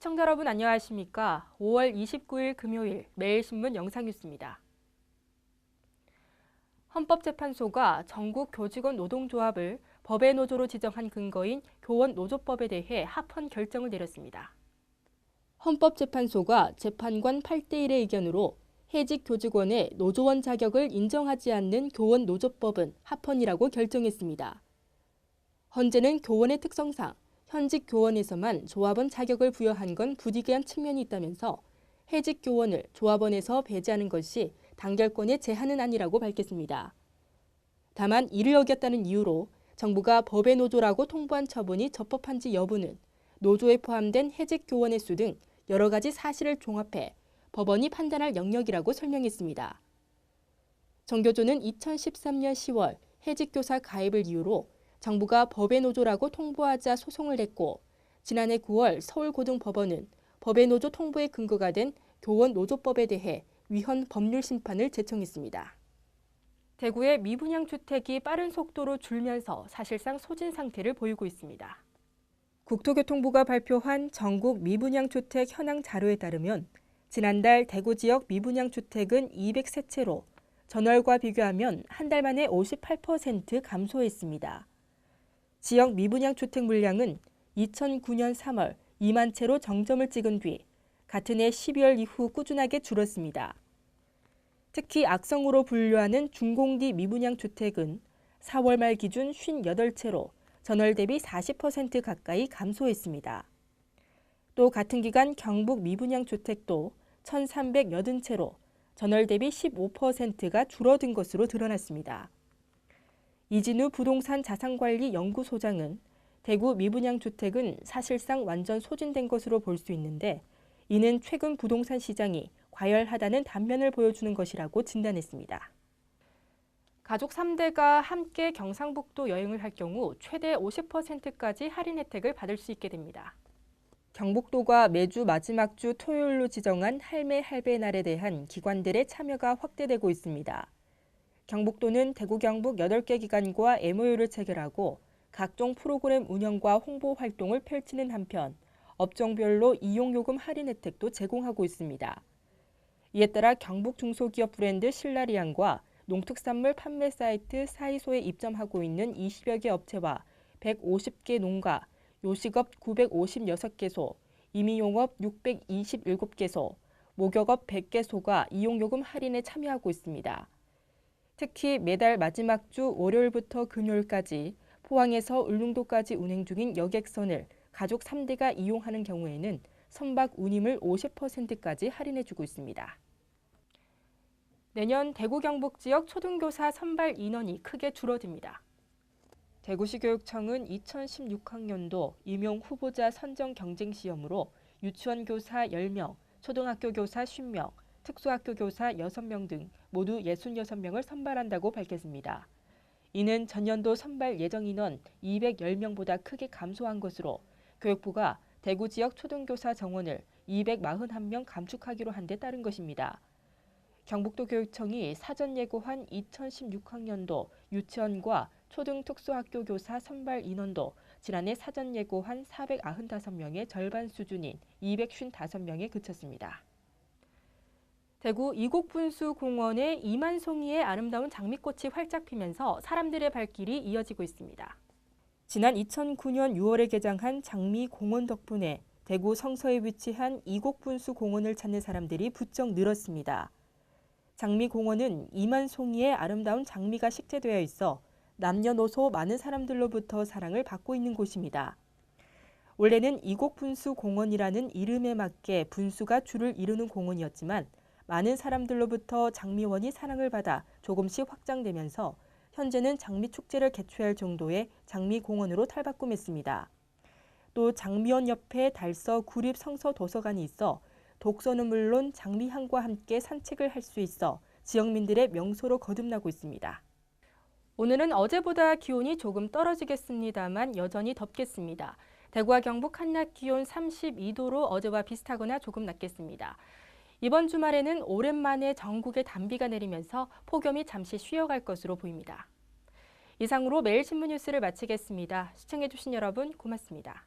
시청자 여러분 안녕하십니까? 5월 29일 금요일 매일신문 영상뉴스입니다. 헌법재판소가 전국 교직원 노동조합을 법의 노조로 지정한 근거인 교원노조법에 대해 합헌 결정을 내렸습니다. 헌법재판소가 재판관 8대1의 의견으로 해직 교직원의 노조원 자격을 인정하지 않는 교원노조법은 합헌이라고 결정했습니다. 헌재는 교원의 특성상 현직 교원에서만 조합원 자격을 부여한 건 부득이한 측면이 있다면서 해직 교원을 조합원에서 배제하는 것이 단결권의 제한은 아니라고 밝혔습니다. 다만 이를 어겼다는 이유로 정부가 법의 노조라고 통보한 처분이 적법한지 여부는 노조에 포함된 해직 교원의 수 등 여러 가지 사실을 종합해 법원이 판단할 영역이라고 설명했습니다. 정교조는 2013년 10월 해직 교사 가입을 이유로 정부가 법의 노조라고 통보하자 소송을 냈고 지난해 9월 서울고등법원은 법의 노조 통보의 근거가 된 교원노조법에 대해 위헌 법률 심판을 제청했습니다. 대구의 미분양 주택이 빠른 속도로 줄면서 사실상 소진 상태를 보이고 있습니다. 국토교통부가 발표한 전국 미분양 주택 현황 자료에 따르면 지난달 대구 지역 미분양 주택은 203채로 전월과 비교하면 한 달 만에 58% 감소했습니다. 지역 미분양 주택 물량은 2009년 3월 2만 채로 정점을 찍은 뒤 같은 해 12월 이후 꾸준하게 줄었습니다. 특히 악성으로 분류하는 중공디 미분양 주택은 4월 말 기준 58채로 전월 대비 40% 가까이 감소했습니다. 또 같은 기간 경북 미분양 주택도 1,380채로 전월 대비 15%가 줄어든 것으로 드러났습니다. 이진우 부동산 자산관리 연구소장은 대구 미분양 주택은 사실상 완전 소진된 것으로 볼 수 있는데 이는 최근 부동산 시장이 과열하다는 단면을 보여주는 것이라고 진단했습니다. 가족 3대가 함께 경상북도 여행을 할 경우 최대 50%까지 할인 혜택을 받을 수 있게 됩니다. 경북도가 매주 마지막 주 토요일로 지정한 할매 할배 날에 대한 기관들의 참여가 확대되고 있습니다. 경북도는 대구 경북 8개 기관과 MOU를 체결하고 각종 프로그램 운영과 홍보 활동을 펼치는 한편 업종별로 이용요금 할인 혜택도 제공하고 있습니다. 이에 따라 경북 중소기업 브랜드 신라리안과 농특산물 판매 사이트 사이소에 입점하고 있는 20여 개 업체와 150개 농가, 요식업 956개소, 임의용업 627개소, 목욕업 100개소가 이용요금 할인에 참여하고 있습니다. 특히 매달 마지막 주 월요일부터 금요일까지 포항에서 울릉도까지 운행 중인 여객선을 가족 3대가 이용하는 경우에는 선박 운임을 50%까지 할인해주고 있습니다. 내년 대구 경북 지역 초등교사 선발 인원이 크게 줄어듭니다. 대구시 교육청은 2016학년도 임용 후보자 선정 경쟁 시험으로 유치원 교사 10명, 초등학교 교사 50명, 특수학교 교사 6명 등 모두 66명을 선발한다고 밝혔습니다. 이는 전년도 선발 예정 인원 210명보다 크게 감소한 것으로 교육부가 대구 지역 초등교사 정원을 241명 감축하기로 한 데 따른 것입니다. 경북도 교육청이 사전 예고한 2016학년도 유치원과 초등특수학교 교사 선발 인원도 지난해 사전 예고한 495명의 절반 수준인 255명에 그쳤습니다. 대구 이곡분수공원의 이만송이의 아름다운 장미꽃이 활짝 피면서 사람들의 발길이 이어지고 있습니다. 지난 2009년 6월에 개장한 장미공원 덕분에 대구 성서에 위치한 이곡분수공원을 찾는 사람들이 부쩍 늘었습니다. 장미공원은 이만송이의 아름다운 장미가 식재되어 있어 남녀노소 많은 사람들로부터 사랑을 받고 있는 곳입니다. 원래는 이곡분수공원이라는 이름에 맞게 분수가 줄을 이루는 공원이었지만 많은 사람들로부터 장미원이 사랑을 받아 조금씩 확장되면서 현재는 장미축제를 개최할 정도의 장미공원으로 탈바꿈했습니다. 또 장미원 옆에 달서 구립 성서 도서관이 있어 독서는 물론 장미향과 함께 산책을 할 수 있어 지역민들의 명소로 거듭나고 있습니다. 오늘은 어제보다 기온이 조금 떨어지겠습니다만 여전히 덥겠습니다. 대구와 경북 한낮 기온 32도로 어제와 비슷하거나 조금 낮겠습니다. 이번 주말에는 오랜만에 전국에 단비가 내리면서 폭염이 잠시 쉬어갈 것으로 보입니다. 이상으로 매일신문 뉴스를 마치겠습니다. 시청해주신 여러분 고맙습니다.